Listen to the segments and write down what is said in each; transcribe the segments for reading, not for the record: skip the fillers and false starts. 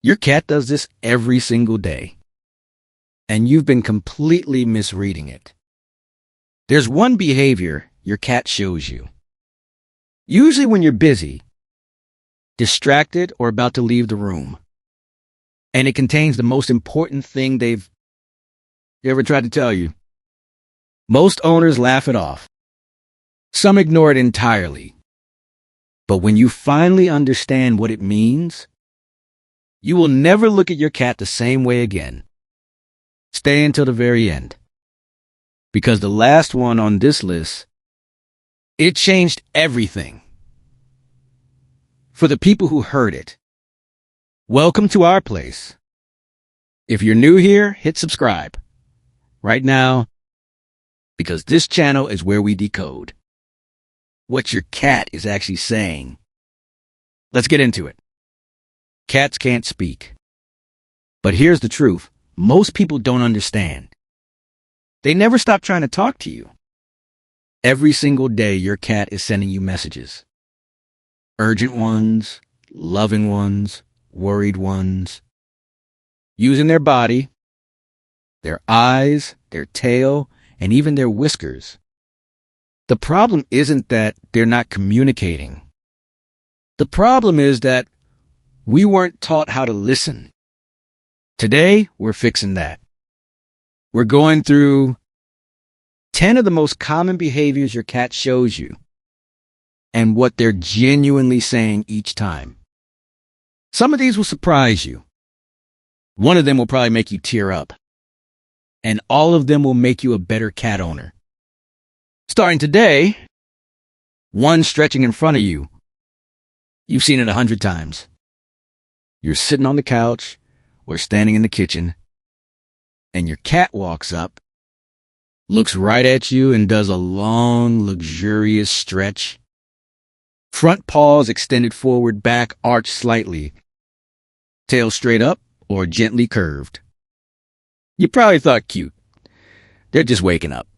Your cat does this every single day, and you've been completely misreading it. There's one behavior your cat shows you. Usually when you're busy, distracted, or about to leave the room. And it contains the most important thing they've ever tried to tell you. Most owners laugh it off. Some ignore it entirely. But when you finally understand what it means, you will never look at your cat the same way again. Stay until the very end. Because the last one on this list, it changed everything. For the people who heard it, welcome to our place. If you're new here, hit subscribe right now, because this channel is where we decode what your cat is actually saying. Let's get into it. Cats can't speak. But here's the truth. Most people don't understand. They never stop trying to talk to you. Every single day, your cat is sending you messages. Urgent ones, loving ones, worried ones. Using their body, their eyes, their tail, and even their whiskers. The problem isn't that they're not communicating. The problem is that we weren't taught how to listen. Today, we're fixing that. We're going through 10 of the most common behaviors your cat shows you and what they're genuinely saying each time. Some of these will surprise you. One of them will probably make you tear up. And all of them will make you a better cat owner. Starting today, one stretching in front of you. You've seen it 100 times. You're sitting on the couch or standing in the kitchen, and your cat walks up, looks right at you, and does a long, luxurious stretch. Front paws extended forward, back arched slightly, tail straight up or gently curved. You probably thought cute. They're just waking up.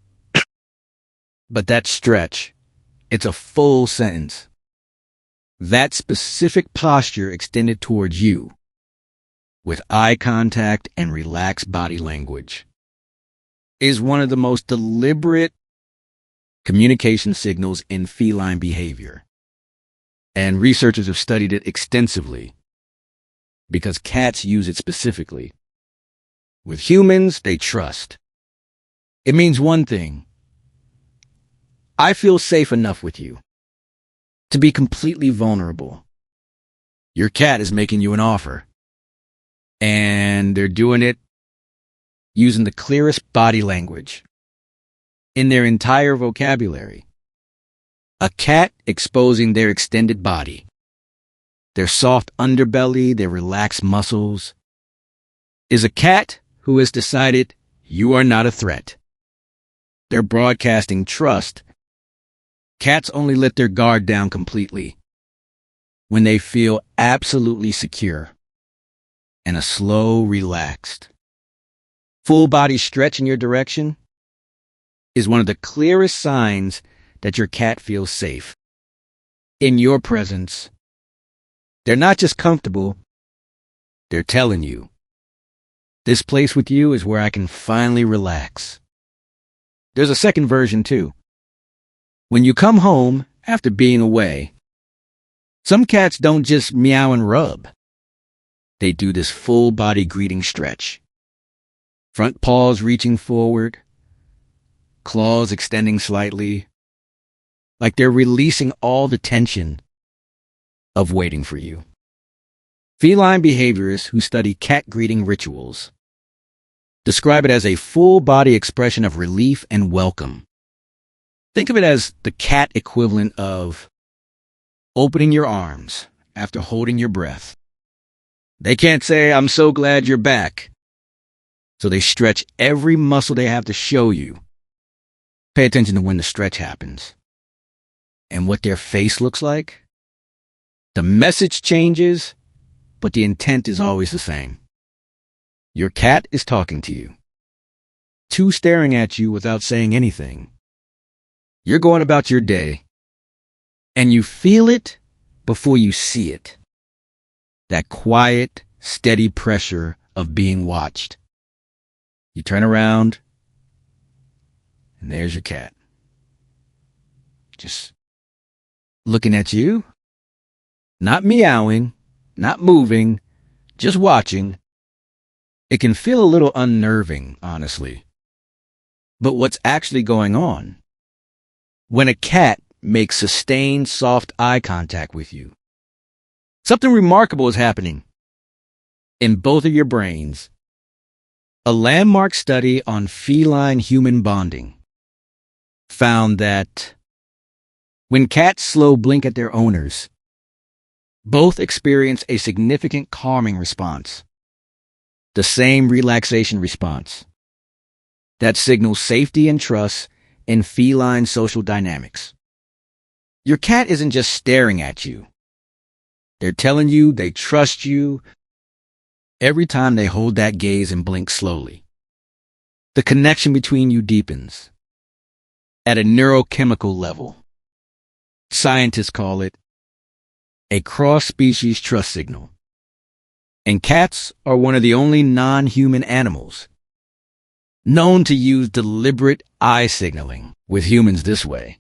But that stretch, it's a full sentence. That specific posture extended towards you, with eye contact and relaxed body language, is one of the most deliberate communication signals in feline behavior. And researchers have studied it extensively because cats use it specifically. With humans, they trust. It means one thing. I feel safe enough with you to be completely vulnerable. Your cat is making you an offer. And they're doing it using the clearest body language in their entire vocabulary. A cat exposing their extended body, their soft underbelly, their relaxed muscles, is a cat who has decided you are not a threat. They're broadcasting trust. Cats only let their guard down completely when they feel absolutely secure and a slow, relaxed, full body stretch in your direction is one of the clearest signs that your cat feels safe in your presence. They're not just comfortable, they're telling you, this place with you is where I can finally relax. There's a second version too. When you come home after being away, some cats don't just meow and rub. They do this full body greeting stretch. Front paws reaching forward, claws extending slightly, like they're releasing all the tension of waiting for you. Feline behaviorists who study cat greeting rituals describe it as a full body expression of relief and welcome. Think of it as the cat equivalent of opening your arms after holding your breath. They can't say, "I'm so glad you're back." So they stretch every muscle they have to show you. Pay attention to when the stretch happens and what their face looks like. The message changes, but the intent is always the same. Your cat is talking to you. Two staring at you without saying anything. You're going about your day, and you feel it before you see it. That quiet, steady pressure of being watched. You turn around, and there's your cat. Just looking at you, not meowing, not moving, just watching. It can feel a little unnerving, honestly. But what's actually going on? When a cat makes sustained soft eye contact with you, something remarkable is happening in both of your brains. A landmark study on feline-human bonding found that when cats slow blink at their owners, both experience a significant calming response, the same relaxation response that signals safety and trust in feline social dynamics. Your cat isn't just staring at you. They're telling you they trust you every time they hold that gaze and blink slowly. The connection between you deepens at a neurochemical level. Scientists call it a cross-species trust signal. And cats are one of the only non-human animals known to use deliberate eye signaling with humans this way.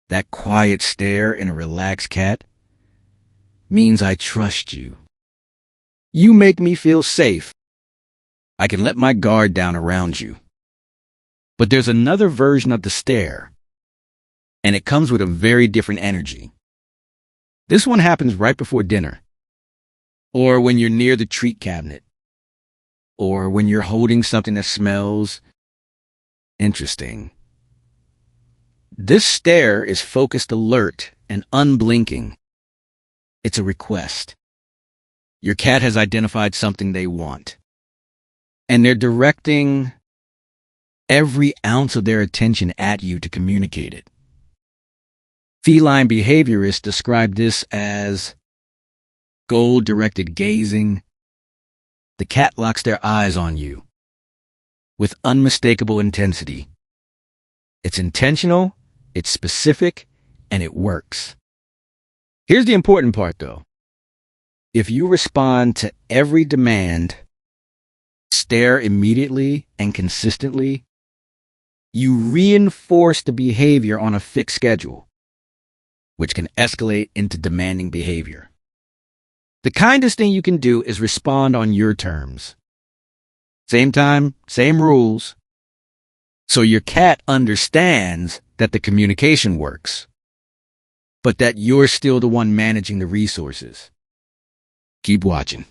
That quiet stare in a relaxed cat means I trust you. You make me feel safe. I can let my guard down around you. But there's another version of the stare, and it comes with a very different energy. This one happens right before dinner, or when you're near the treat cabinet, or when you're holding something that smells interesting. This stare is focused, alert, and unblinking. It's a request. Your cat has identified something they want, and they're directing every ounce of their attention at you to communicate it. Feline behaviorists describe this as goal-directed gazing. The cat locks their eyes on you with unmistakable intensity. It's intentional, it's specific, and it works. Here's the important part, though. If you respond to every demand, stare immediately and consistently, you reinforce the behavior on a fixed schedule, which can escalate into demanding behavior. The kindest thing you can do is respond on your terms. Same time, same rules. So your cat understands that the communication works, but that you're still the one managing the resources. Keep watching,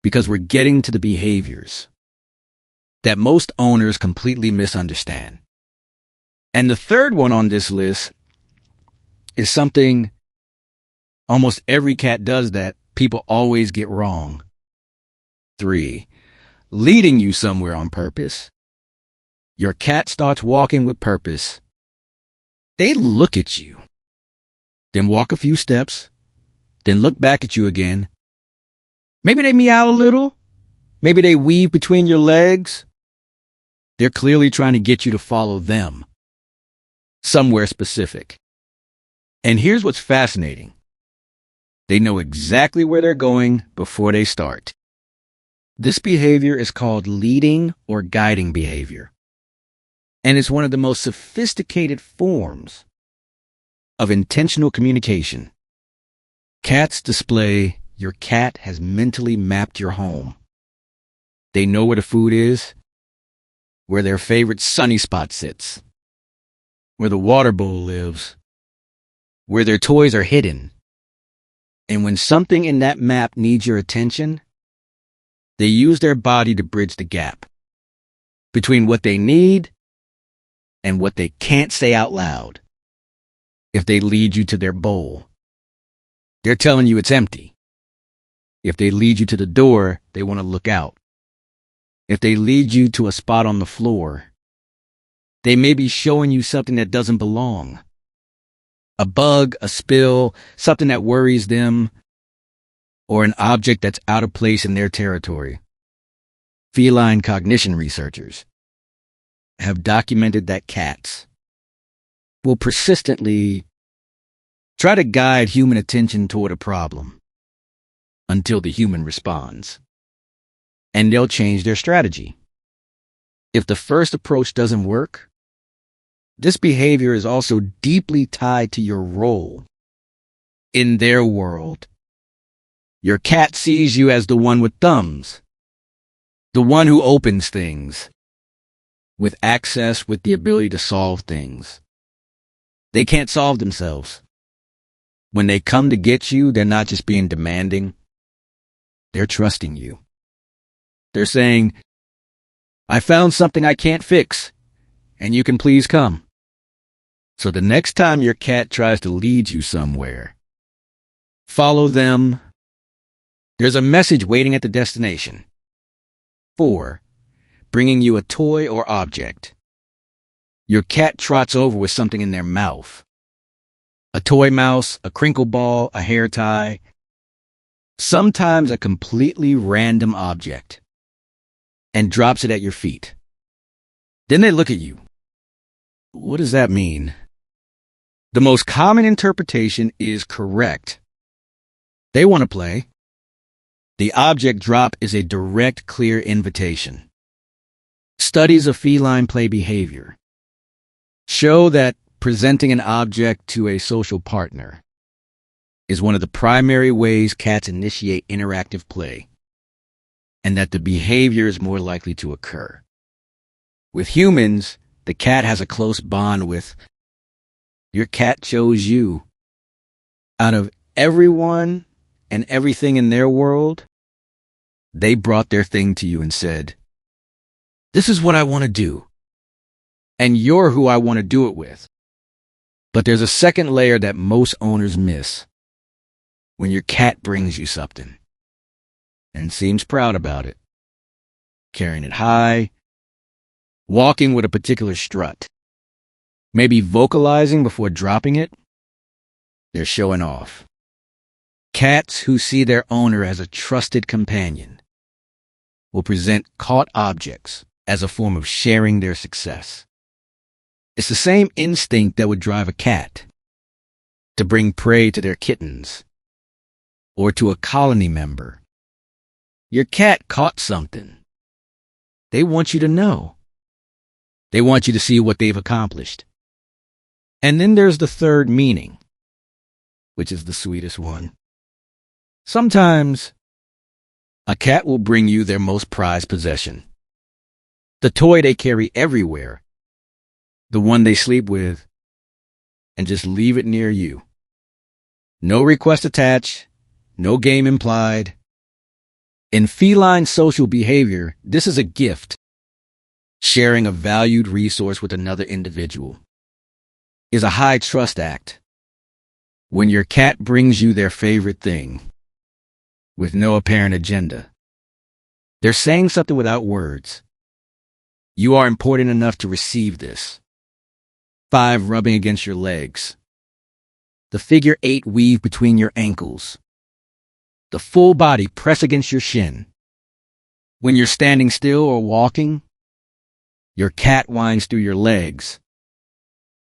because we're getting to the behaviors that most owners completely misunderstand. And the third one on this list is something almost every cat does that people always get wrong. 3, leading you somewhere on purpose. Your cat starts walking with purpose. They look at you, then walk a few steps, then look back at you again. Maybe they meow a little. Maybe they weave between your legs. They're clearly trying to get you to follow them somewhere specific. And here's what's fascinating. They know exactly where they're going before they start. This behavior is called leading or guiding behavior. And it's one of the most sophisticated forms of intentional communication. Cats display your cat has mentally mapped your home. They know where the food is, where their favorite sunny spot sits, where the water bowl lives, where their toys are hidden. And when something in that map needs your attention, they use their body to bridge the gap between what they need and what they can't say out loud. If they lead you to their bowl, they're telling you it's empty. If they lead you to the door, they want to look out. If they lead you to a spot on the floor, they may be showing you something that doesn't belong. A bug, a spill, something that worries them, or an object that's out of place in their territory. Feline cognition researchers have documented that cats will persistently try to guide human attention toward a problem, until the human responds. And they'll change their strategy. If the first approach doesn't work, this behavior is also deeply tied to your role in their world. Your cat sees you as the one with thumbs, the one who opens things, with access, with the ability to solve things. They can't solve themselves. When they come to get you, they're not just being demanding. They're trusting you. They're saying, I found something I can't fix, and you can please come. So the next time your cat tries to lead you somewhere, follow them. There's a message waiting at the destination. 4. Bringing you a toy or object. Your cat trots over with something in their mouth. A toy mouse, a crinkle ball, a hair tie. Sometimes a completely random object. And drops it at your feet. Then they look at you. What does that mean? The most common interpretation is correct. They want to play. The object drop is a direct, clear invitation. Studies of feline play behavior show that presenting an object to a social partner is one of the primary ways cats initiate interactive play, and that the behavior is more likely to occur. With humans, the cat has a close bond with. Your cat chose you. Out of everyone and everything in their world, they brought their thing to you and said, this is what I want to do. And you're who I want to do it with. But there's a second layer that most owners miss. When your cat brings you something and seems proud about it, carrying it high, walking with a particular strut, maybe vocalizing before dropping it, they're showing off. Cats who see their owner as a trusted companion will present caught objects as a form of sharing their success. It's the same instinct that would drive a cat to bring prey to their kittens or to a colony member. Your cat caught something. They want you to know. They want you to see what they've accomplished. And then there's the third meaning, which is the sweetest one. Sometimes a cat will bring you their most prized possession, the toy they carry everywhere, the one they sleep with, and just leave it near you. No request attached, no game implied. In feline social behavior, this is a gift. Sharing a valued resource with another individual is a high trust act. When your cat brings you their favorite thing with no apparent agenda, they're saying something without words. You are important enough to receive this. 5. Rubbing against your legs. The figure 8 weave between your ankles. The full body press against your shin. When you're standing still or walking, your cat winds through your legs,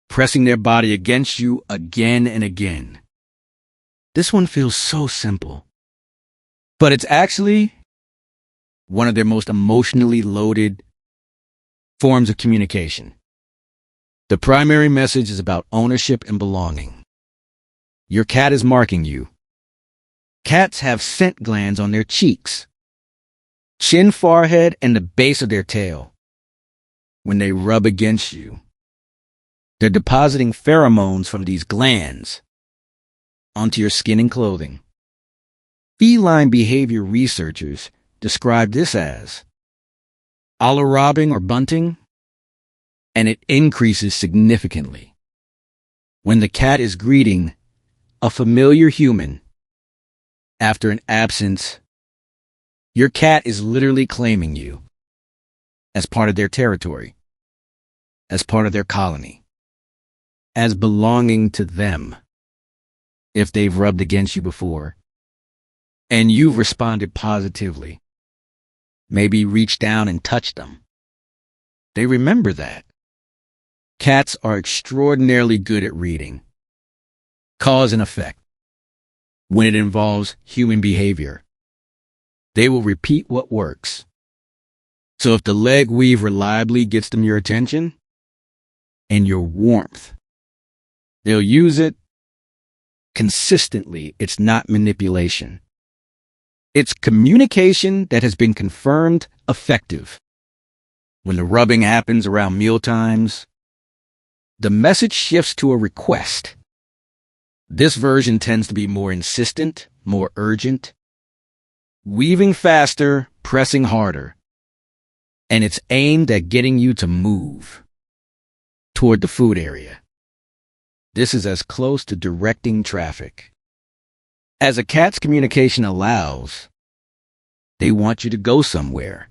pressing their body against you again and again. This one feels so simple, but it's actually one of their most emotionally loaded forms of communication. The primary message is about ownership and belonging. Your cat is marking you. Cats have scent glands on their cheeks, chin, forehead, and the base of their tail. When they rub against you, they're depositing pheromones from these glands onto your skin and clothing. Feline behavior researchers describe this as allarobing or bunting, and it increases significantly when the cat is greeting a familiar human after an absence. Your cat is literally claiming you as part of their territory, as part of their colony, as belonging to them. If they've rubbed against you before and you've responded positively, maybe reached down and touched them, they remember that. Cats are extraordinarily good at reading cause and effect when it involves human behavior. They will repeat what works. So if the leg weave reliably gets them your attention and your warmth, they'll use it consistently. It's not manipulation. It's communication that has been confirmed effective. When the rubbing happens around meal times, the message shifts to a request. This version tends to be more insistent, more urgent, weaving faster, pressing harder. And it's aimed at getting you to move toward the food area. This is as close to directing traffic as a cat's communication allows. They want you to go somewhere,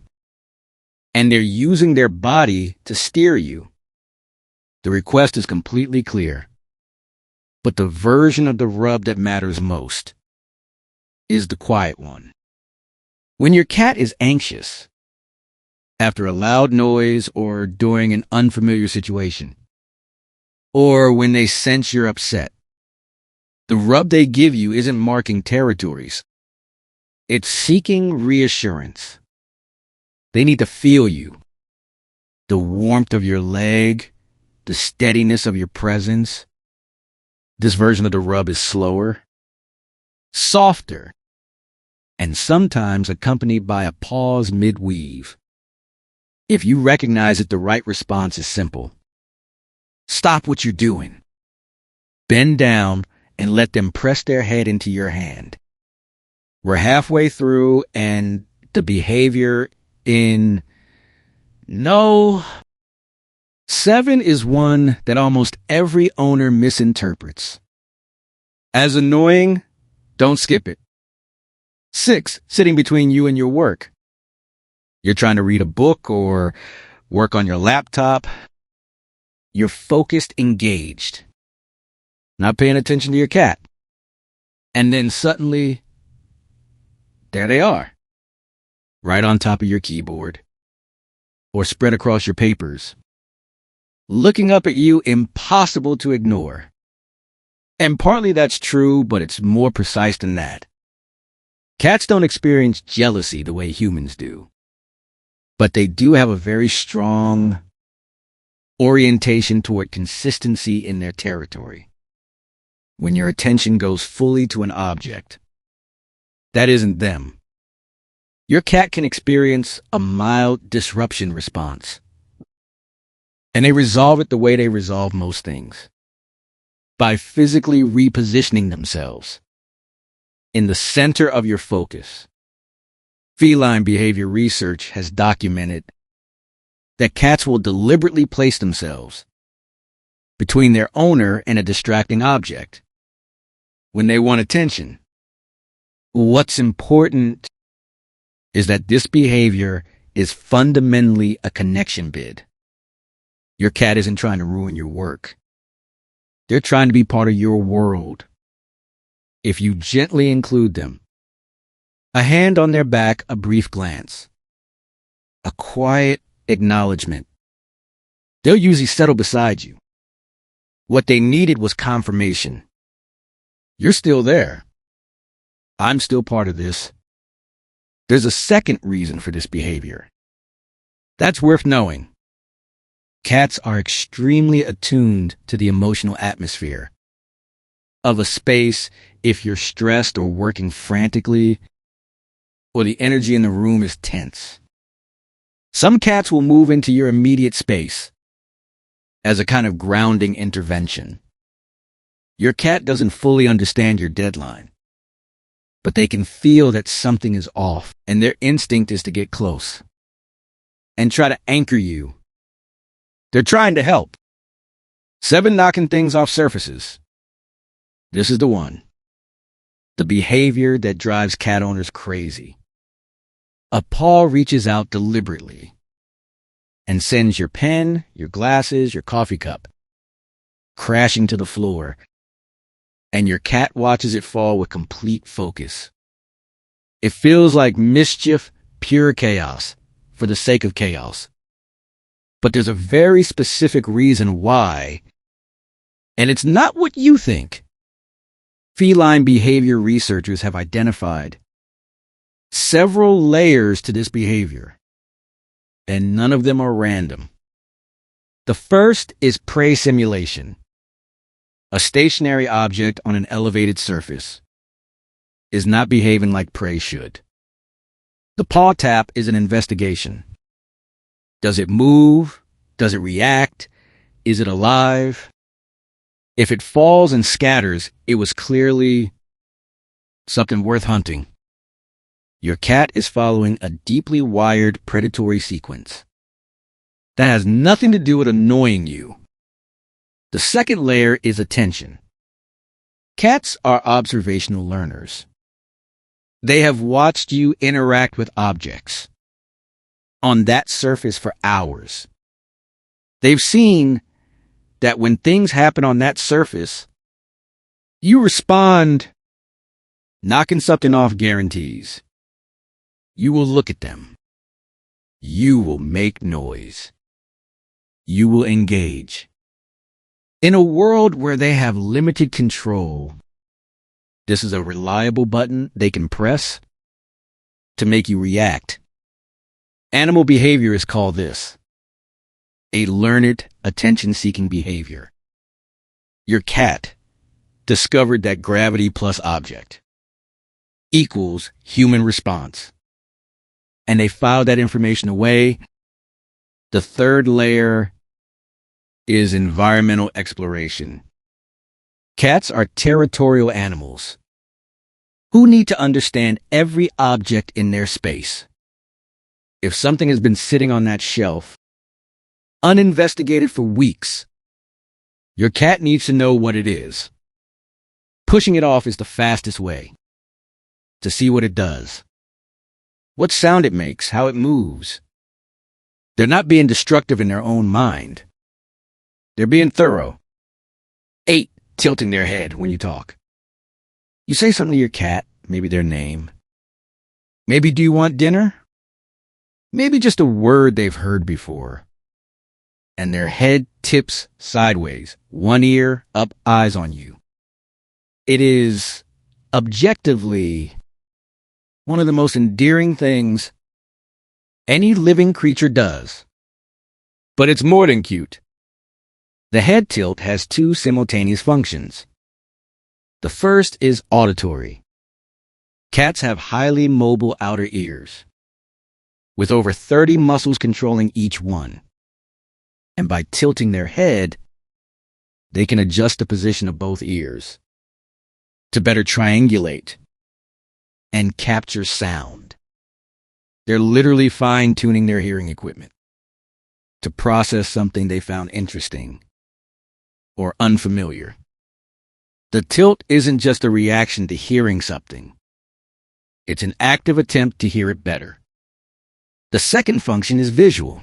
and they're using their body to steer you. The request is completely clear, but the version of the rub that matters most is the quiet one. When your cat is anxious, after a loud noise or during an unfamiliar situation, or when they sense you're upset, the rub they give you isn't marking territories. It's seeking reassurance. They need to feel you. The warmth of your leg, the steadiness of your presence. This version of the rub is slower, softer, and sometimes accompanied by a pause mid-weave. If you recognize it, the right response is simple. Stop what you're doing. Bend down and let them press their head into your hand. We're halfway through, and the behavior in No. 7 is one that almost every owner misinterprets. As annoying, don't skip it. 6, sitting between you and your work. You're trying to read a book or work on your laptop. You're focused, engaged, not paying attention to your cat. And then suddenly, there they are, right on top of your keyboard or spread across your papers, looking up at you, impossible to ignore. And partly that's true, but it's more precise than that. Cats don't experience jealousy the way humans do, but they do have a very strong orientation toward consistency in their territory. When your attention goes fully to an object, that isn't them. Your cat can experience a mild disruption response, and they resolve it the way they resolve most things, by physically repositioning themselves in the center of your focus. Feline behavior research has documented that cats will deliberately place themselves between their owner and a distracting object when they want attention. What's important is that this behavior is fundamentally a connection bid. Your cat isn't trying to ruin your work. They're trying to be part of your world. If you gently include them, a hand on their back, a brief glance, a quiet acknowledgement, they'll usually settle beside you. What they needed was confirmation. You're still there. I'm still part of this. There's a second reason for this behavior. That's worth knowing. Cats are extremely attuned to the emotional atmosphere of a space. If you're stressed or working frantically, or the energy in the room is tense, some cats will move into your immediate space as a kind of grounding intervention. Your cat doesn't fully understand your deadline, but they can feel that something is off, and their instinct is to get close and try to anchor you. They're trying to help. 7, knocking things off surfaces. This is the one. The behavior that drives cat owners crazy. A paw reaches out deliberately and sends your pen, your glasses, your coffee cup crashing to the floor, and your cat watches it fall with complete focus. It feels like mischief, pure chaos, for the sake of chaos. But there's a very specific reason why, and it's not what you think. Feline behavior researchers have identified several layers to this behavior, and none of them are random. The first is prey simulation. A stationary object on an elevated surface is not behaving like prey should. The paw tap is an investigation. Does it move? Does it react? Is it alive? If it falls and scatters, it was clearly something worth hunting. Your cat is following a deeply wired predatory sequence. That has nothing to do with annoying you. The second layer is attention. Cats are observational learners. They have watched you interact with objects on that surface for hours. They've seen that when things happen on that surface, you respond. Knocking something off guarantees. You will look at them. You will make noise. You will engage. In a world where they have limited control, this is a reliable button they can press to make you react. Animal behavior is called this: a learned attention-seeking behavior. Your cat discovered that gravity plus object equals human response, and they filed that information away. The third layer is environmental exploration. Cats are territorial animals who need to understand every object in their space. If something has been sitting on that shelf, uninvestigated for weeks, your cat needs to know what it is. Pushing it off is the fastest way to see what it does, what sound it makes, how it moves. They're not being destructive in their own mind. They're being thorough. 8, tilting their head when you talk. You say something to your cat, maybe their name. Maybe do you want dinner? Maybe just a word they've heard before. And their head tips sideways, one ear up, eyes on you. It is objectively one of the most endearing things any living creature does. But it's more than cute. The head tilt has 2 simultaneous functions. The first is auditory. Cats have highly mobile outer ears, with over 30 muscles controlling each one. And by tilting their head, they can adjust the position of both ears to better triangulate and capture sound. They're literally fine-tuning their hearing equipment to process something they found interesting or unfamiliar. The tilt isn't just a reaction to hearing something. It's an active attempt to hear it better. The second function is visual.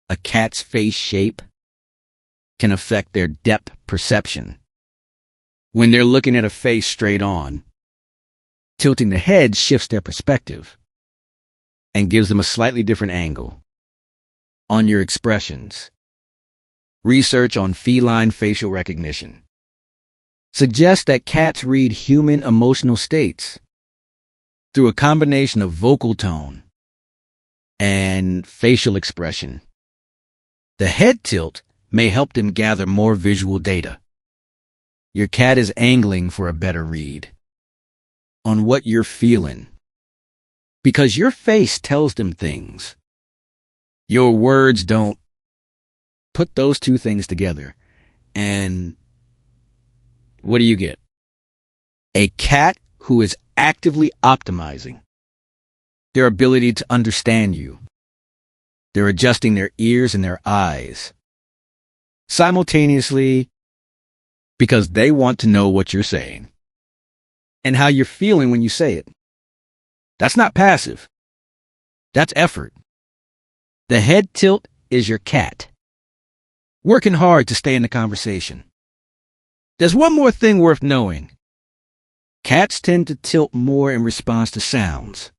A cat's face shape can affect their depth perception. When they're looking at a face straight on, tilting the head shifts their perspective and gives them a slightly different angle on your expressions. Research on feline facial recognition suggests that cats read human emotional states through a combination of vocal tone and facial expression. The head tilt may help them gather more visual data. Your cat is angling for a better read on what you're feeling, because your face tells them things. Your words don't. Put those 2 things together, and what do you get? A cat who is actively optimizing their ability to understand you. They're adjusting their ears and their eyes simultaneously because they want to know what you're saying and how you're feeling when you say it. That's not passive. That's effort. The head tilt is your cat working hard to stay in the conversation. There's one more thing worth knowing. Cats tend to tilt more in response to sounds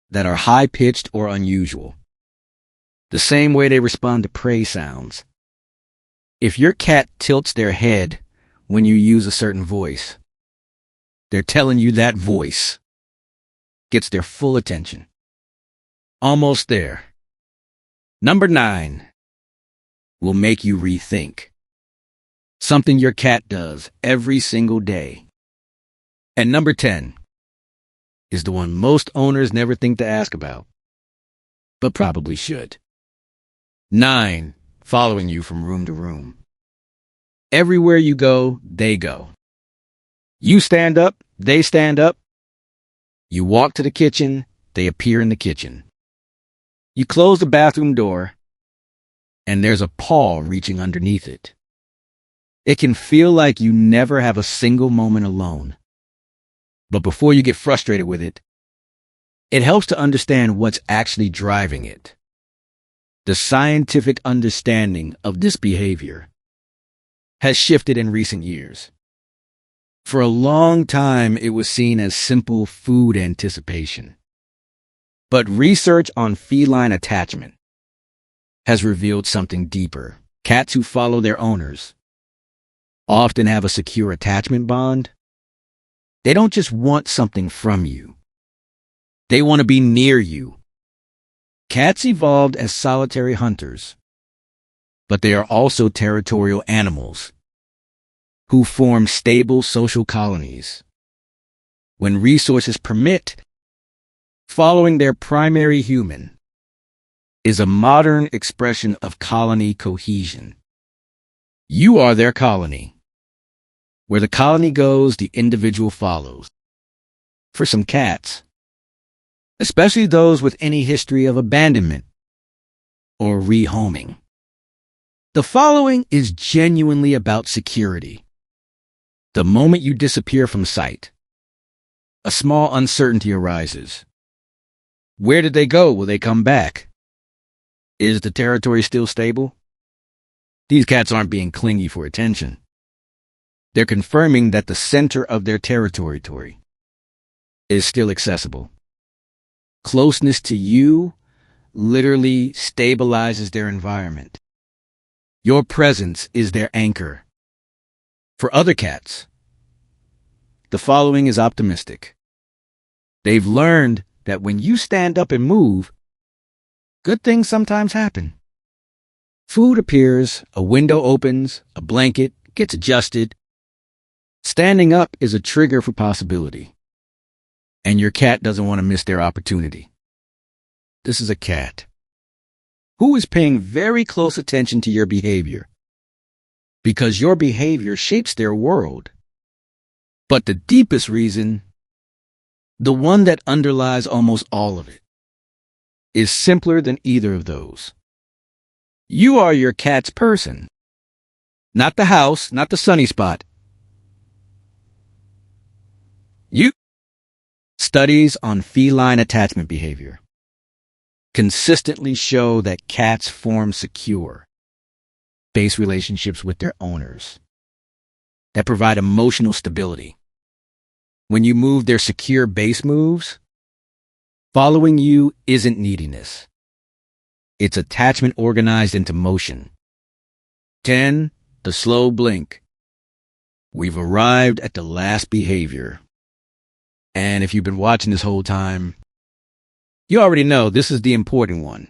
that are high-pitched or unusual, the same way they respond to prey sounds. If your cat tilts their head when you use a certain voice, they're telling you that voice gets their full attention. Almost there. Number 9 will make you rethink. Something your cat does every single day. And number 10 is the one most owners never think to ask about, but probably should. 9, following you from room to room. Everywhere you go, they go. You stand up, they stand up. You walk to the kitchen, they appear in the kitchen. You close the bathroom door, and there's a paw reaching underneath it. It can feel like you never have a single moment alone. But before you get frustrated with it, it helps to understand what's actually driving it. The scientific understanding of this behavior has shifted in recent years. For a long time, it was seen as simple food anticipation. But research on feline attachment has revealed something deeper. Cats who follow their owners often have a secure attachment bond. They don't just want something from you. They want to be near you. Cats evolved as solitary hunters, but they are also territorial animals who form stable social colonies. When resources permit, following their primary human is a modern expression of colony cohesion. You are their colony. Where the colony goes, the individual follows. For some cats, especially those with any history of abandonment or rehoming, the following is genuinely about security. The moment you disappear from sight, a small uncertainty arises. Where did they go? Will they come back? Is the territory still stable? These cats aren't being clingy for attention. They're confirming that the center of their territory is still accessible. Closeness to you literally stabilizes their environment. Your presence is their anchor. For other cats, the following is optimistic. They've learned that when you stand up and move, good things sometimes happen. Food appears, a window opens, a blanket gets adjusted. Standing up is a trigger for possibility, and your cat doesn't want to miss their opportunity. This is a cat who is paying very close attention to your behavior, because your behavior shapes their world. But the deepest reason, the one that underlies almost all of it, is simpler than either of those. You are your cat's person. Not the house, not the sunny spot. You. Studies on feline attachment behavior consistently show that cats form secure base relationships with their owners that provide emotional stability. When you move their secure base moves, following you isn't neediness. It's attachment organized into motion. 10. The slow blink. We've arrived at the last behavior. And if you've been watching this whole time, you already know this is the important one.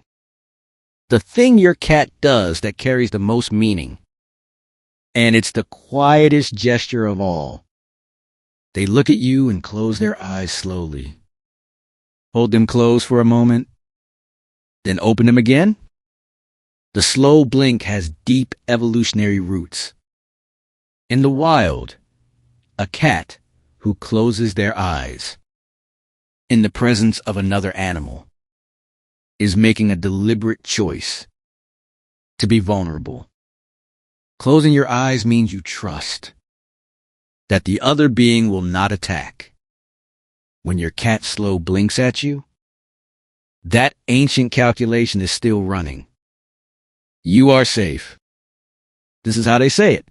The thing your cat does that carries the most meaning. And it's the quietest gesture of all. They look at you and close their eyes slowly. Hold them closed for a moment, then open them again. The slow blink has deep evolutionary roots. In the wild, a cat who closes their eyes in the presence of another animal is making a deliberate choice to be vulnerable. Closing your eyes means you trust that the other being will not attack. When your cat slow blinks at you, that ancient calculation is still running. You are safe. This is how they say it.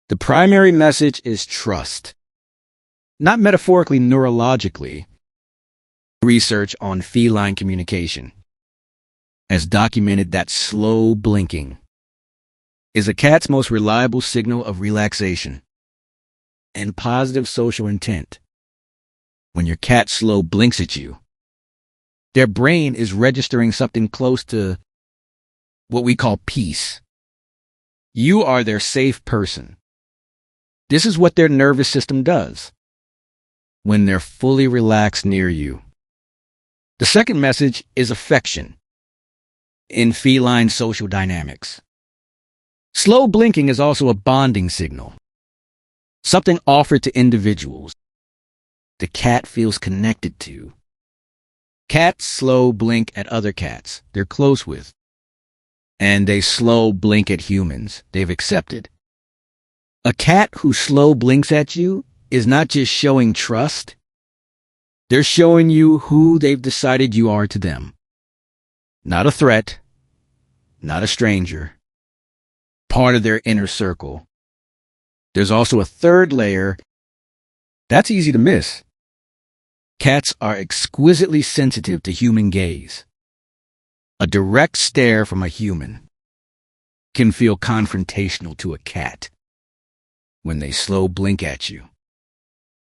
The primary message is trust. Not metaphorically, neurologically. Research on feline communication has documented that slow blinking is a cat's most reliable signal of relaxation and positive social intent. When your cat slow blinks at you, their brain is registering something close to what we call peace. You are their safe person. This is what their nervous system does when they're fully relaxed near you. The second message is affection in feline social dynamics. Slow blinking is also a bonding signal, something offered to individuals the cat feels connected to. Cats slow blink at other cats they're close with, and they slow blink at humans they've accepted. A cat who slow blinks at you is not just showing trust, they're showing you who they've decided you are to them. Not a threat, not a stranger, part of their inner circle. There's also a third layer that's easy to miss. Cats are exquisitely sensitive to human gaze. A direct stare from a human can feel confrontational to a cat. When they slow blink at you,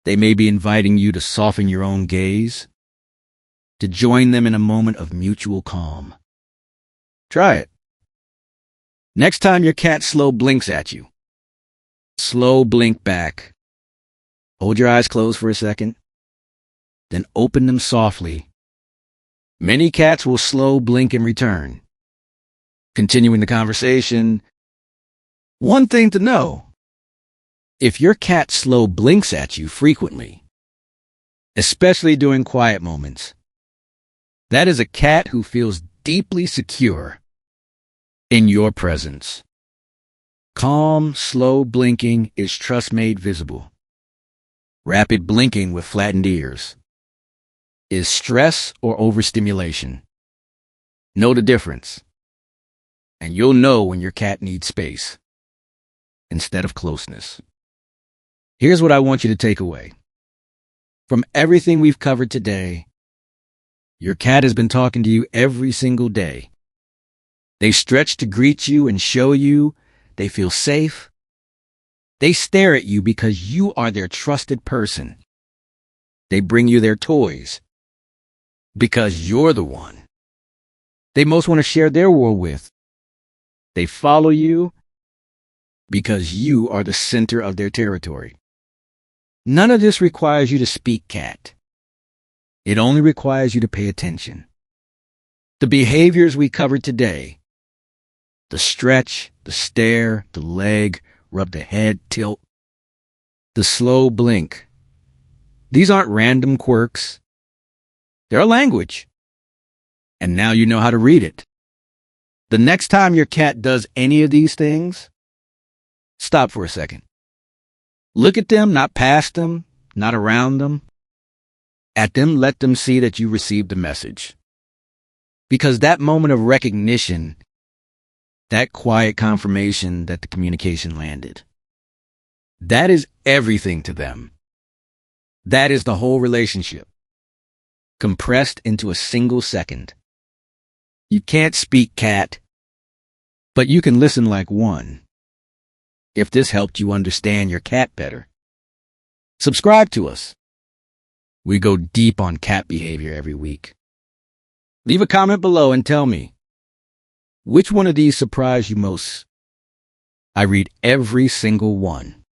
they may be inviting you to soften your own gaze, to join them in a moment of mutual calm. Try it. Next time your cat slow blinks at you, slow blink back. Hold your eyes closed for a second, then open them softly. Many cats will slow blink in return. Continuing the conversation, one thing to know: if your cat slow blinks at you frequently, especially during quiet moments, that is a cat who feels deeply secure in your presence. Calm, slow blinking is trust made visible. Rapid blinking with flattened ears is stress or overstimulation. Know the difference, and you'll know when your cat needs space instead of closeness. Here's what I want you to take away. From everything we've covered today, your cat has been talking to you every single day. They stretch to greet you and show you they feel safe. They stare at you because you are their trusted person. They bring you their toys because you're the one they most want to share their world with. They follow you because you are the center of their territory. None of this requires you to speak cat. It only requires you to pay attention. The behaviors we covered today, the stretch, the stare, the leg, rub the head, tilt, the slow blink, these aren't random quirks. They're a language. And now you know how to read it. The next time your cat does any of these things, stop for a second. Look at them, not past them, not around them. At them, let them see that you received the message. Because that moment of recognition, that quiet confirmation that the communication landed, that is everything to them. That is the whole relationship, compressed into a single second. You can't speak cat, but you can listen like one. If this helped you understand your cat better, subscribe to us. We go deep on cat behavior every week. Leave a comment below and tell me, which one of these surprised you most? I read every single one.